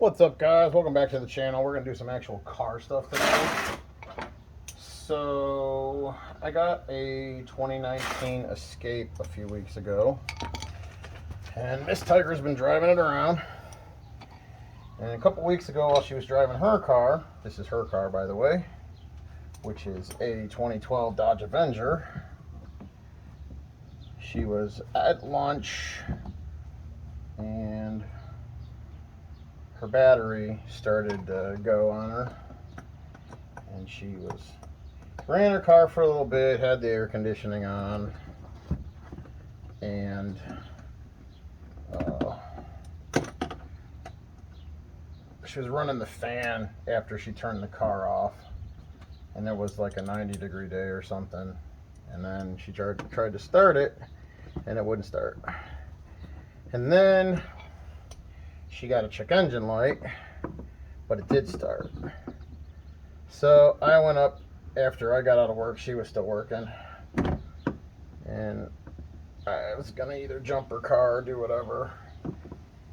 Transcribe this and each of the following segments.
What's up, guys? Welcome back to the channel. We're gonna do some actual car stuff today. So I got a 2019 Escape a few weeks ago, and Miss Tiger's been driving it around. And a couple weeks ago, while she was driving her car, this is her car, by the way, which is a 2012 Dodge Avenger. She was at lunch, and her battery started to go on her, and she ran her car for a little bit, had the air conditioning on, and she was running the fan after she turned the car off, and it was like a 90-degree day or something, and then she tried to start it, and it wouldn't start. And then she got a check engine light, but it did start. So I went up after I got out of work. She was still working, and I was gonna either jump her car or do whatever.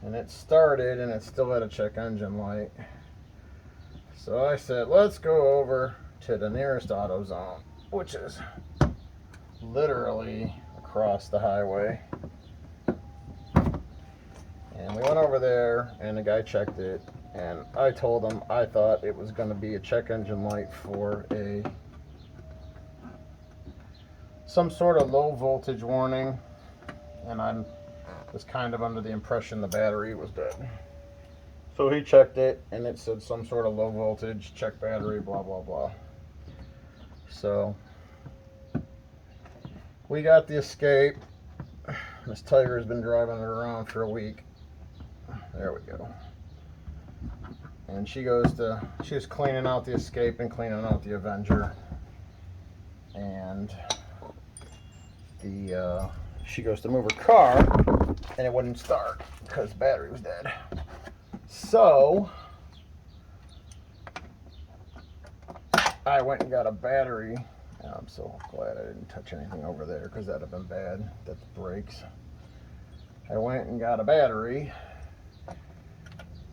And it started, and it still had a check engine light. So I said, let's go over to the nearest AutoZone, which is literally across the highway. And we went over there, and the guy checked it, and I told him I thought it was going to be a check engine light for some sort of low voltage warning, and I was kind of under the impression the battery was dead. So he checked it, and it said some sort of low voltage, check battery, blah blah blah. So we got the Escape. Miss Tiger has been driving it around for a week. There we go. And she was cleaning out the Escape and cleaning out the Avenger. And she goes to move her car, and it wouldn't start because the battery was dead. So I went and got a battery. And I'm so glad I didn't touch anything over there because that'd have been bad. That's brakes. I went and got a battery.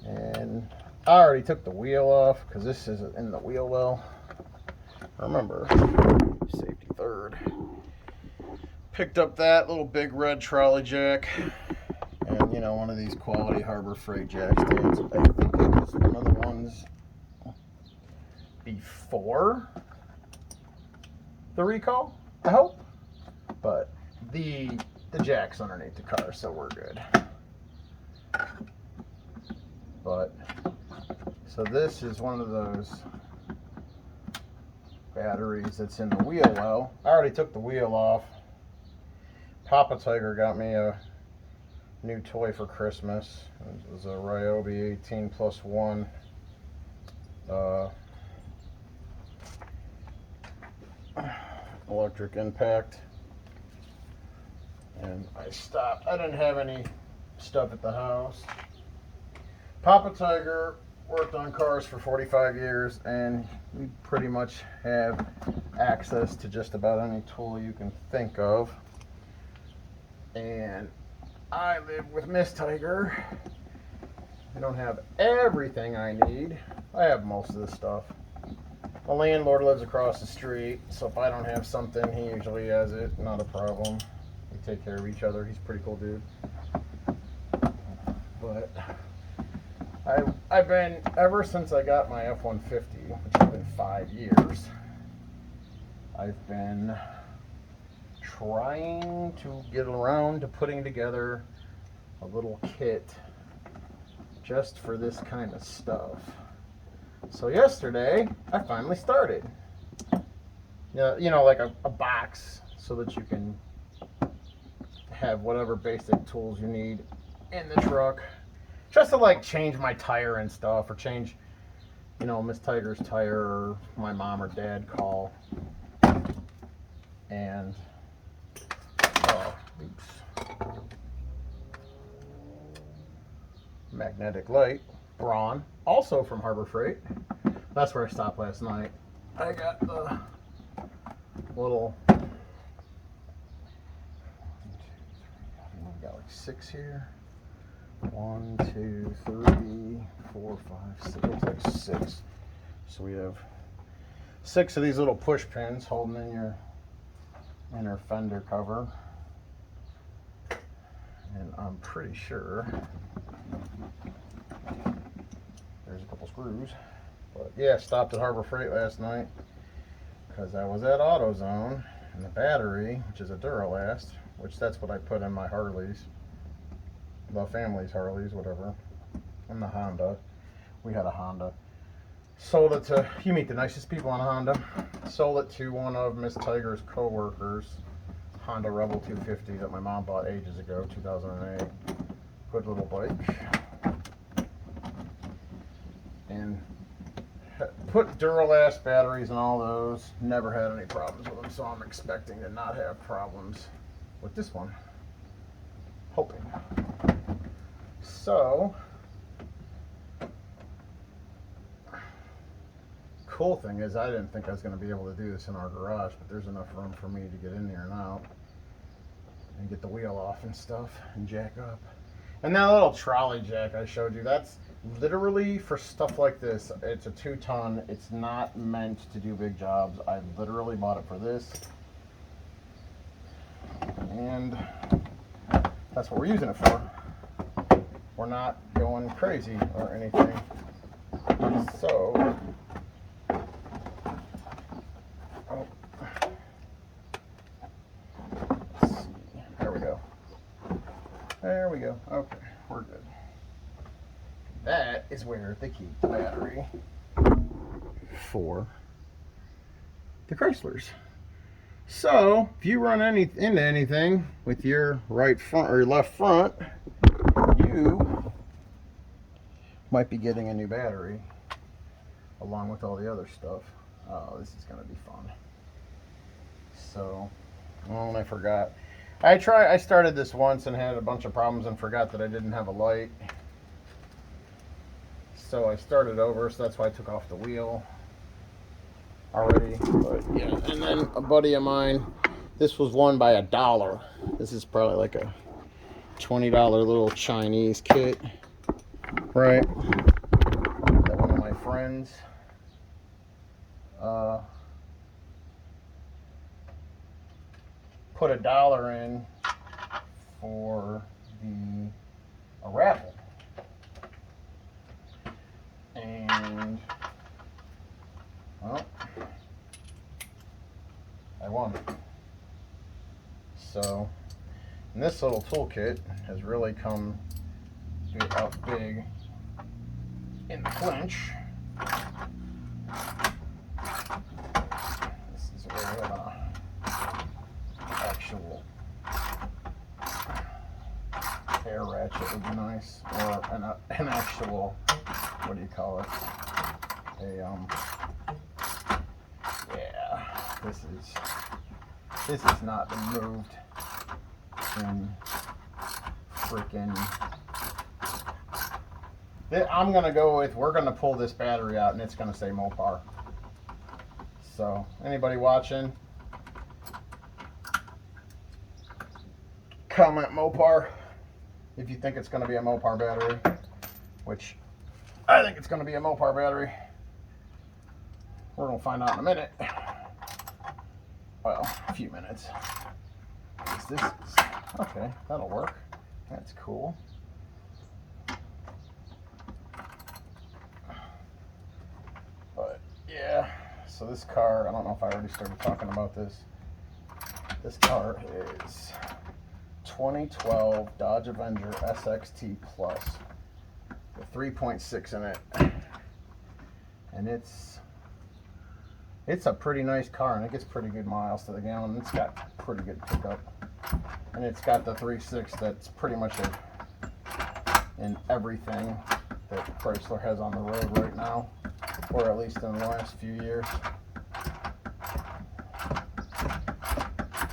And I already took the wheel off because this is in the wheel well. Remember, safety third. Picked up that little big red trolley jack, and one of these quality Harbor Freight jack stands. I think it was one of the ones before the recall, I hope. But the jack's underneath the car, so we're good. But so this is one of those batteries that's in the wheel well. I already took the wheel off. Papa Tiger got me a new toy for Christmas. It was a Ryobi 18+1 electric impact. And I stopped. I didn't have any stuff at the house. Papa Tiger worked on cars for 45 years, and we pretty much have access to just about any tool you can think of. And I live with Miss Tiger. I don't have everything I need. I have most of the stuff. My landlord lives across the street, so if I don't have something, he usually has it. Not a problem. We take care of each other. He's a pretty cool dude. But I've been, ever since I got my F-150, which has been 5 years, I've been trying to get around to putting together a little kit just for this kind of stuff. So yesterday, I finally started. Like a box so that you can have whatever basic tools you need in the truck. Just to change my tire and stuff, or change, Miss Tiger's tire, or my mom or dad call. And, magnetic light, Braun, also from Harbor Freight. That's where I stopped last night. I got the little, I've got like 6 here. 1, 2, 3, 4, 5, 6. Looks like 6. So we have 6 of these little push pins holding in your inner fender cover. And I'm pretty sure there's a couple screws. But yeah, stopped at Harbor Freight last night because I was at AutoZone, and the battery, which is a Duralast, which that's what I put in my Harleys, the family's Harleys, whatever, and the Honda. We had a Honda. Sold it to, you meet the nicest people on a Honda. Sold it to one of Miss Tiger's co-workers, Honda Rebel 250 that my mom bought ages ago, 2008. Good little bike. And put Duralast batteries in all those. Never had any problems with them, so I'm expecting to not have problems with this one. Hoping. So, cool thing is I didn't think I was going to be able to do this in our garage, but there's enough room for me to get in there and out and get the wheel off and stuff and jack up. And that little trolley jack I showed you, that's literally for stuff like this. It's a 2-ton. It's not meant to do big jobs. I literally bought it for this, and that's what we're using it for. We're not going crazy or anything. So, let's see. There we go. There we go. Okay, we're good. That is where they keep the battery for the Chryslers. So, if you run into anything with your right front or your left front, you might be getting a new battery along with all the other stuff. Oh, this is going to be fun. So, oh, I forgot. I started this once and had a bunch of problems and forgot that I didn't have a light. So I started over, so that's why I took off the wheel already. But yeah, and then a buddy of mine, this was won by $1. This is probably like a $20 little Chinese kit, right? That one of my friends put $1 in for a raffle. And, well, I won. So, and this little toolkit has really come out big in the clinch. This is where we have an actual air ratchet would be nice, or an actual, what do you call it? Yeah, this is not been moved in freaking. I'm gonna go with, we're gonna pull this battery out and it's gonna say Mopar. So anybody watching, comment Mopar if you think it's gonna be a Mopar battery, which I think it's going to be a Mopar battery. We're going to find out in a minute. Well, a few minutes. This is, okay, that'll work. That's cool. But yeah, so this car, I don't know if I already started talking about this. This car is 2012 Dodge Avenger SXT Plus. 3.6 in it, and it's a pretty nice car, and it gets pretty good miles to the gallon. It's got pretty good pickup, and it's got the 3.6 that's pretty much in everything that Chrysler has on the road right now, or at least in the last few years.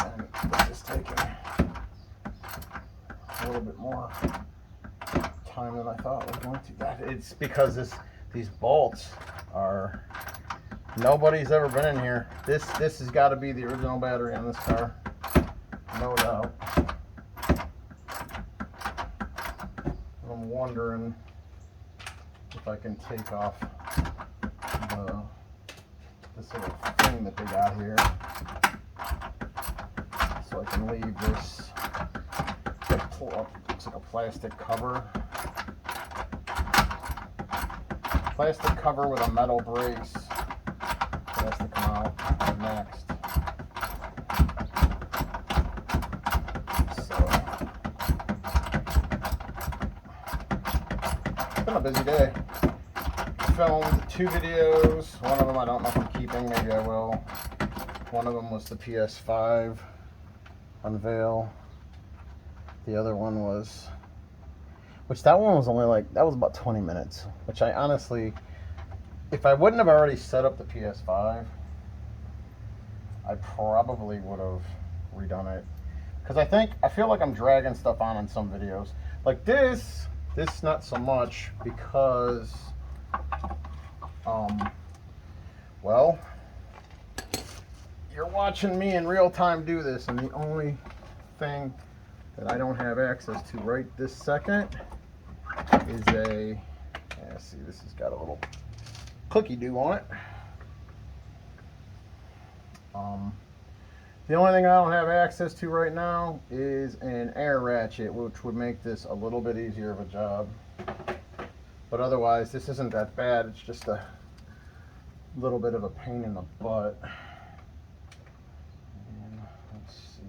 And this is taking a little bit more time than I thought it was going to. It's because these bolts are, nobody's ever been in here. This has got to be the original battery on this car, no doubt. A little I'm wondering if I can take off this little thing that they got here, so I can leave this. Looks like a plastic cover. Plastic cover with a metal brace. It has to come out next. So, it's been a busy day. Filmed 2 videos. One of them I don't know if I'm keeping, maybe I will. One of them was the PS5 unveil. The other one was, which that one was only like, that was about 20 minutes, which I honestly, if I wouldn't have already set up the PS5, I probably would have redone it. Because I feel like I'm dragging stuff on in some videos. Like this not so much, because, well, you're watching me in real time do this, and the only thing that I don't have access to right this second is see, this has got a little clicky do on it. The only thing I don't have access to right now is an air ratchet, which would make this a little bit easier of a job. But otherwise, this isn't that bad. It's just a little bit of a pain in the butt. And let's see.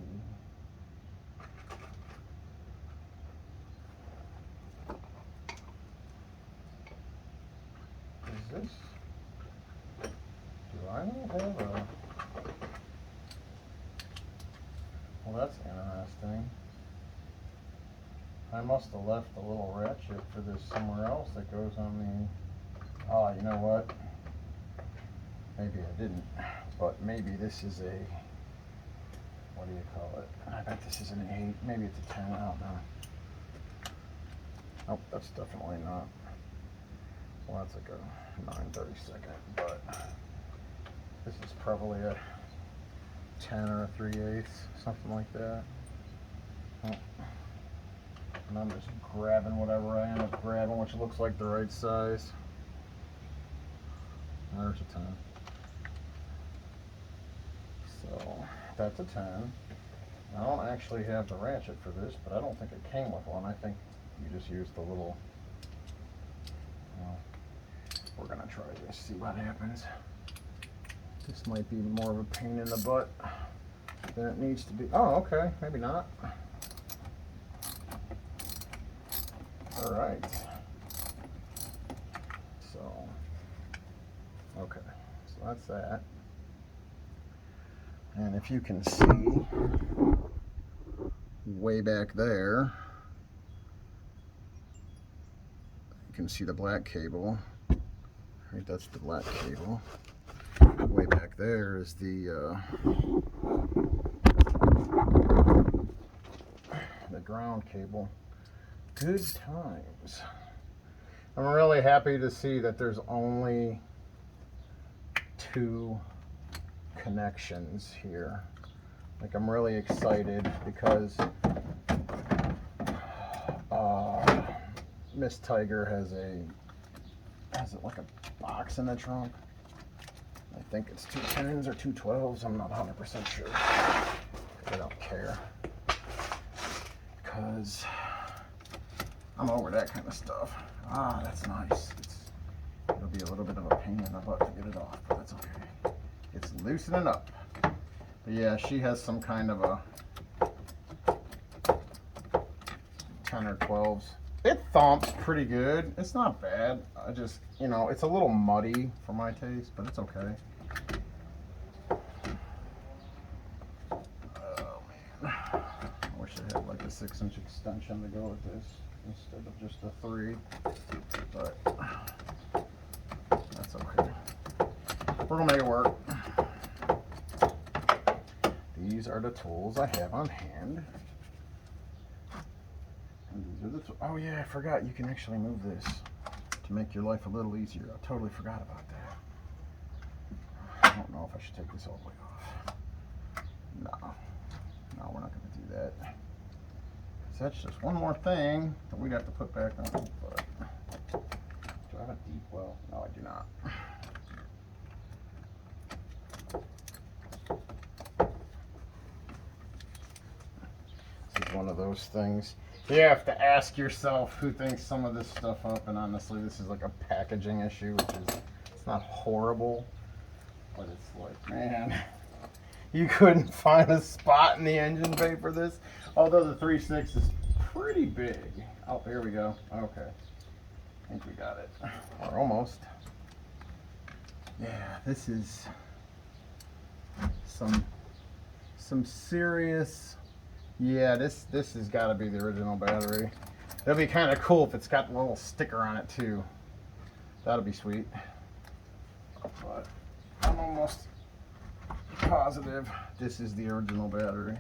Is this? Do I not have a? Well, that's interesting. I must have left a little ratchet for this somewhere else that goes on the. Oh, you know what? Maybe I didn't, but maybe this is a. What do you call it? I bet this is an 8. Maybe it's a 10. I don't know. Nope, that's definitely not. Well, that's like a 9/32, but this is probably a 10 or a 3/8, something like that. Oh. And I'm just grabbing whatever I end up grabbing, which looks like the right size. There's a 10. So that's a 10. I don't actually have the ratchet for this, but I don't think it came with one. I think you just used the little. Well, we're gonna try this, see what happens. This might be more of a pain in the butt than it needs to be. Oh, okay, maybe not. All right. So, okay, so that's that. And if you can see way back there, you can see the black cable. Right, that's the black cable. Way back there is the ground cable. Good times. I'm really happy to see that there's only 2 connections here. Like, I'm really excited because Miss Tiger has it like a box in the trunk. I think it's 2 10s or 2 12s. I'm not 100% sure. I don't care, because I'm over that kind of stuff. Ah, that's nice. It'll be a little bit of a pain in the butt to get it off, but that's okay. It's loosening up. But yeah, she has some kind of a 10 or 12s. It thumps pretty good. It's not bad. I just, it's a little muddy for my taste, but it's okay. Oh man, I wish I had like a 6-inch extension to go with this instead of just a 3, but that's okay. We're gonna make it work. These are the tools I have on hand. And these are the oh yeah, I forgot you can actually move this to make your life a little easier. I totally forgot about that. I don't know if I should take this all the way off. No, we're not going to do that. So that's just one more thing that we got to put back on. But do I have a deep well? No, I do not. This is one of those things. You have to ask yourself who thinks some of this stuff up, and honestly, this is like a packaging issue, which is, it's not horrible, but it's like, man, you couldn't find a spot in the engine bay for this, although the 3.6 is pretty big. Oh, here we go. Okay, I think we got it, or almost. Yeah, this is some serious. Yeah, this has got to be the original battery. It'll be kind of cool if it's got a little sticker on it too. That'll be sweet. But I'm almost positive this is the original battery.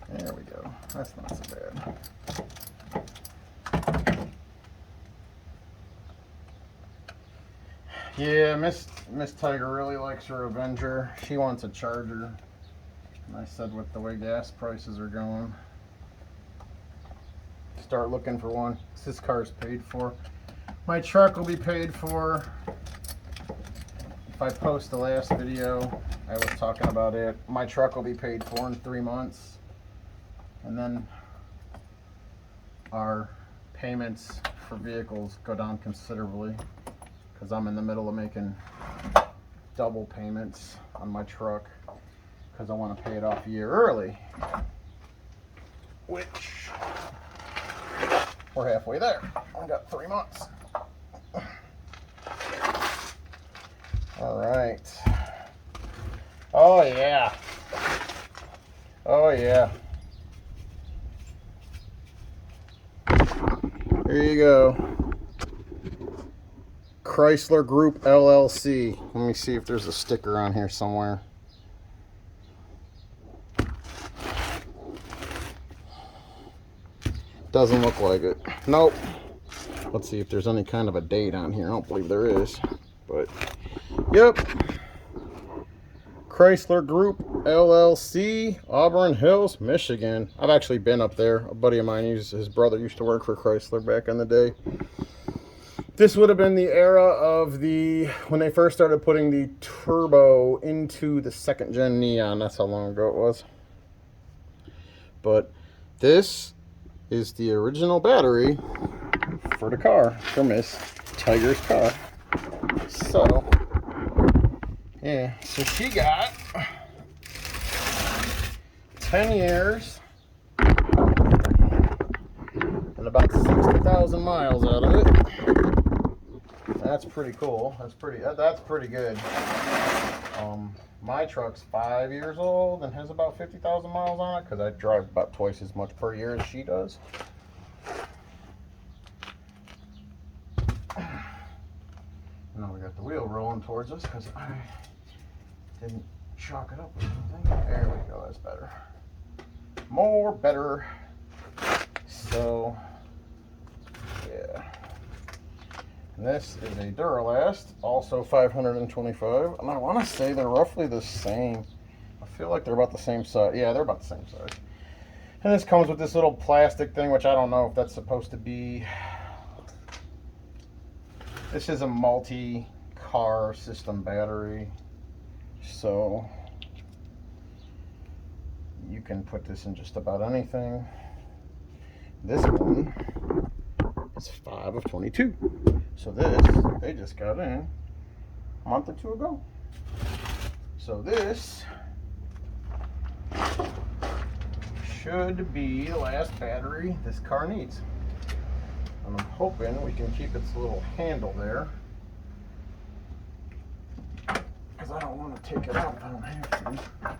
There we go. That's not so bad. Yeah, Miss Tiger really likes her Avenger. She wants a Charger. And I said with the way gas prices are going, start looking for one. This car's paid for. My truck will be paid for. If I post the last video, I was talking about it. My truck will be paid for in 3 months. And then our payments for vehicles go down considerably, because I'm in the middle of making double payments on my truck because I want to pay it off a year early, which we're halfway there. I got 3 months. All right. Oh yeah. Oh yeah. Here you go. Chrysler Group LLC. Let me see if there's a sticker on here somewhere. Doesn't look like it. Nope. Let's see if there's any kind of a date on here. I don't believe there is. But, yep. Chrysler Group LLC, Auburn Hills, Michigan. I've actually been up there. A buddy of mine, his brother used to work for Chrysler back in the day. This would have been the era of when they first started putting the turbo into the 2nd gen Neon. That's how long ago it was. But this is the original battery for the car, for Miss Tiger's car. So, yeah, so she got 10 years and about 60,000 miles out of it. That's pretty cool. That's pretty good. My truck's 5 years old and has about 50,000 miles on it because I drive about twice as much per year as she does. Now we got the wheel rolling towards us because I didn't chalk it up or anything. There we go. That's better. More better. So, yeah. And this is a Duralast, also 525, and I want to say they're roughly the same. I feel like they're about the same size. Yeah, they're about the same size. And this comes with this little plastic thing, which I don't know if that's supposed to be. This is a multi-car system battery, so you can put this in just about anything. This one is 5 of 22. So this, they just got in a month or two ago. So this should be the last battery this car needs. And I'm hoping we can keep its little handle there, because I don't want to take it out if I don't have to.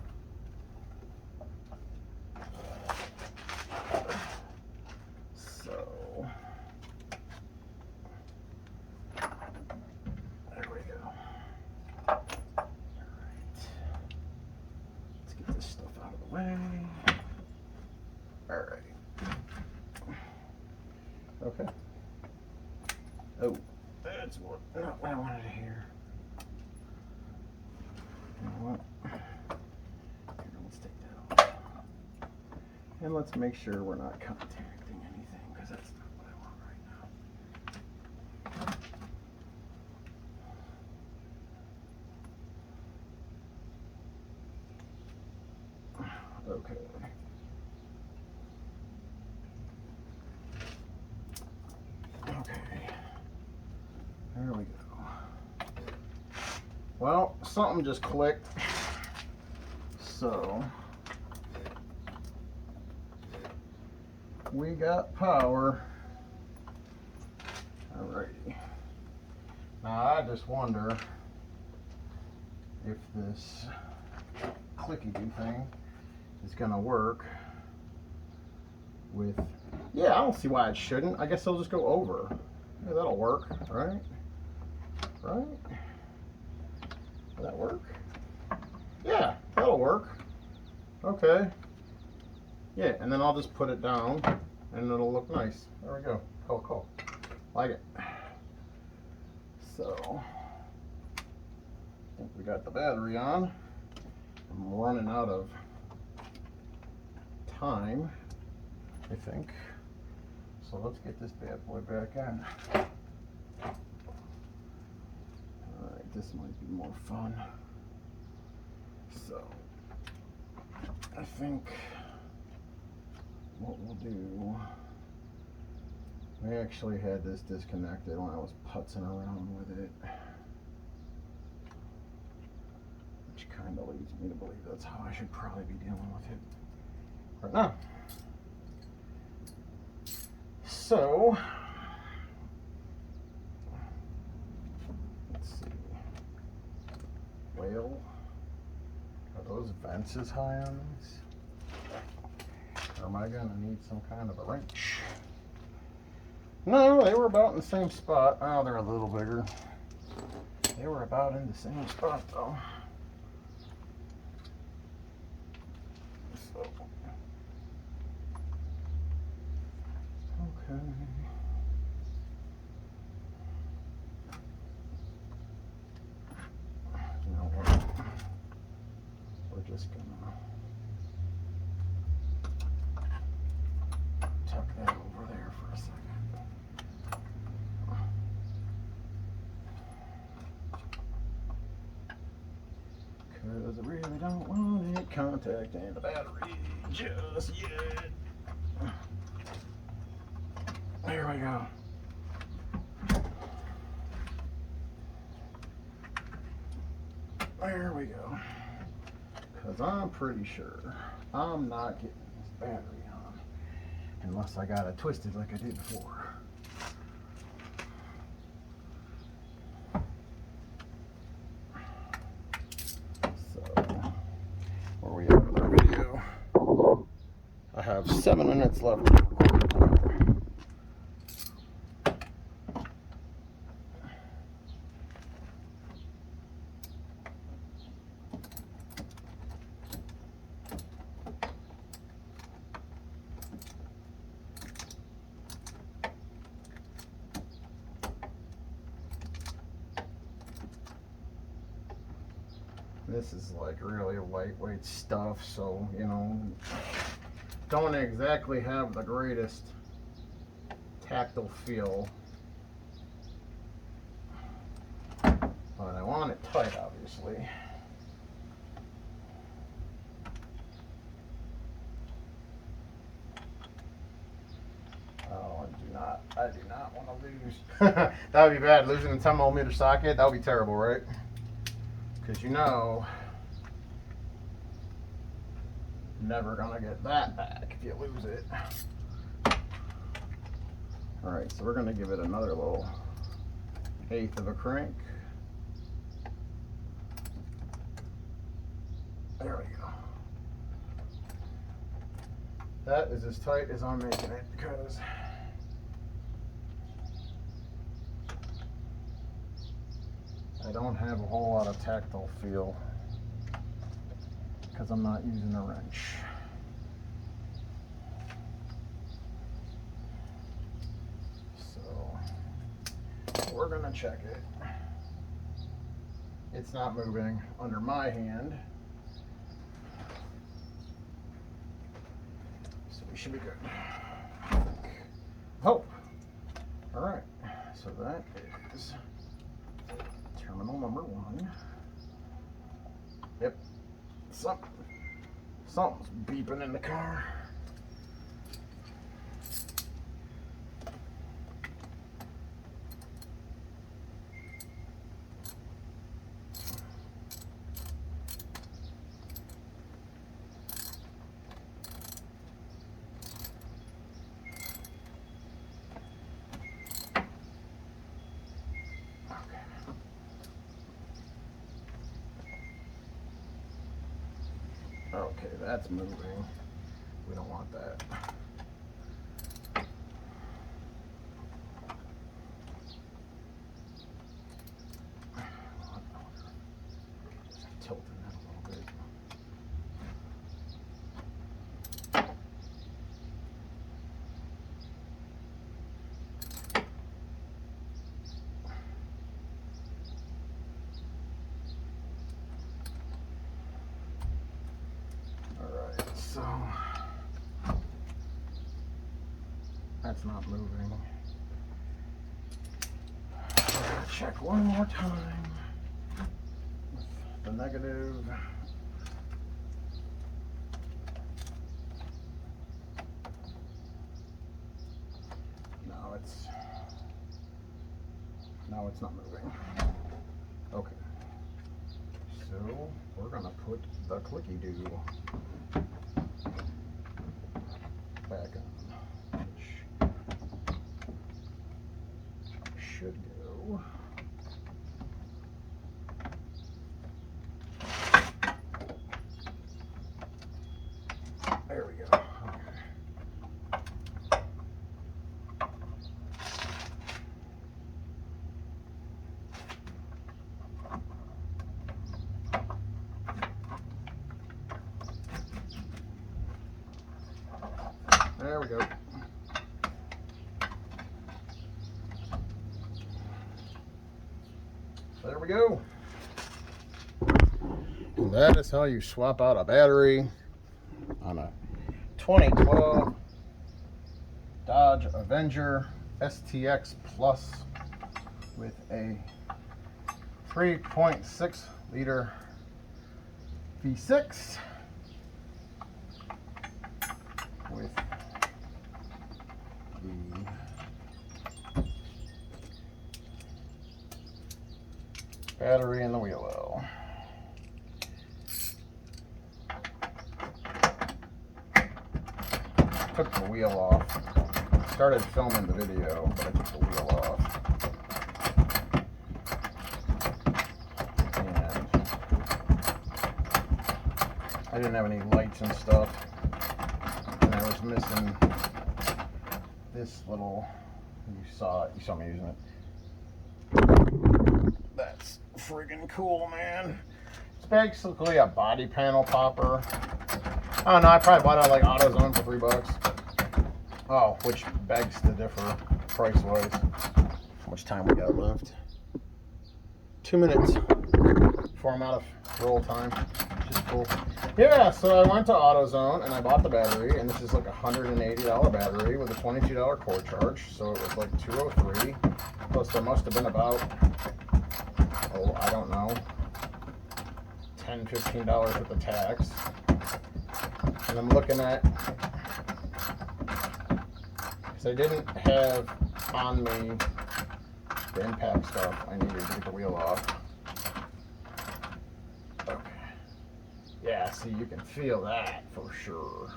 Okay. Oh, that's not what I wanted to hear. You know what? And let's make sure we're not contacting anything, because that's not what I want right now. Okay. Okay. There we go. Well, something just clicked. So we got power. Alrighty. Now I just wonder if this clicky-do thing is gonna work with, yeah, I don't see why it shouldn't. I guess I'll just go over. Yeah, that'll work, right? Right? Will that work? Yeah, that'll work. Okay. Yeah, and then I'll just put it down and it'll look nice. There we go. Cool, cool. Like it. So, I think we got the battery on. I'm running out of time, I think. So let's get this bad boy back in. Alright, this might be more fun. So, I think what we'll do, we actually had this disconnected when I was putzing around with it, which kind of leads me to believe that's how I should probably be dealing with it right now. So, let's see. Well, are those vents as high on these? Or am I gonna need some kind of a wrench? No, they were about in the same spot. Oh, they're a little bigger. They were about in the same spot though. So, okay. You know what? We're just gonna tuck that over there for a second. Because I really don't want it contacting the battery just yet. There we go. There we go. Because I'm pretty sure I'm not getting this battery on unless I got it twisted like I did before. So, where we at with our video? I have 7 minutes left to record. This is like really lightweight stuff, so you know, don't exactly have the greatest tactile feel, but I want it tight, obviously. Oh, I do not want to lose. That would be bad, losing a 10mm socket. That would be terrible, right? Because you know, never gonna get that back if you lose it. Alright, so we're gonna give it another little 1/8 of a crank. There we go. That is as tight as I'm making it because I don't have a whole lot of tactile feel because I'm not using a wrench. So we're gonna check it. It's not moving under my hand. should be good. Oh, all right. So that is terminal number 1. Yep. Something's beeping in the car. Okay, that's moving. We don't want that. Just tilting that a little bit. So that's not moving. Check one more time with the negative. No, it's not moving. Okay. So we're gonna put the clicky do back on, which should go. There we go. There we go. There we go. And that is how you swap out a battery on a 2012 Dodge Avenger STX Plus with a 3.6 liter V6 with the battery in the wheel well. Took the wheel off. Started filming the video, but I took the wheel off. And I didn't have any lights and stuff. And I was missing this little, you saw me using it. That's friggin' cool, man. It's basically a body panel popper. I don't know, I probably bought it at like AutoZone for $3. Oh, which begs to differ price-wise. How much time we got left? 2 minutes before I'm out of roll time, which is cool. Yeah, so I went to AutoZone and I bought the battery, and this is like a $180 battery with a $22 cord charge, so it was like $203. Plus there must have been about, oh, I don't know, $10, $15 with the tax. And I'm looking at, because I didn't have on me the impact stuff I needed to get the wheel off. Okay. Yeah, see, you can feel that for sure.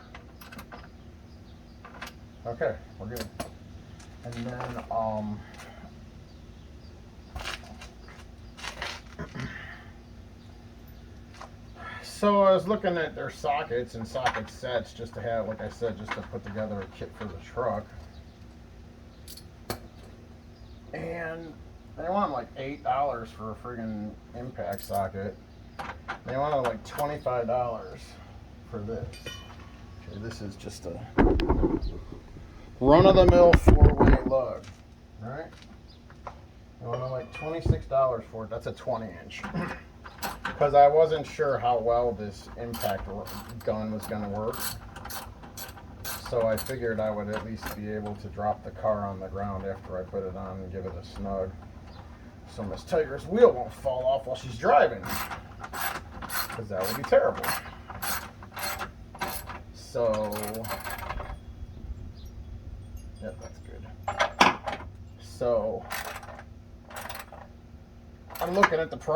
Okay, we're good. And then, so I was looking at their sockets and socket sets just to have, like I said, just to put together a kit for the truck. And they want like $8 for a friggin' impact socket. They wanted like $25 for this. Okay, this is just a run-of-the-mill 4-way lug, right? They wanted like $26 for it. That's a 20-inch. Because I wasn't sure how well this impact gun was going to work. So I figured I would at least be able to drop the car on the ground after I put it on and give it a snug. So Miss Tiger's wheel won't fall off while she's driving. Because that would be terrible. So, yep, that's good. So, I'm looking at the price.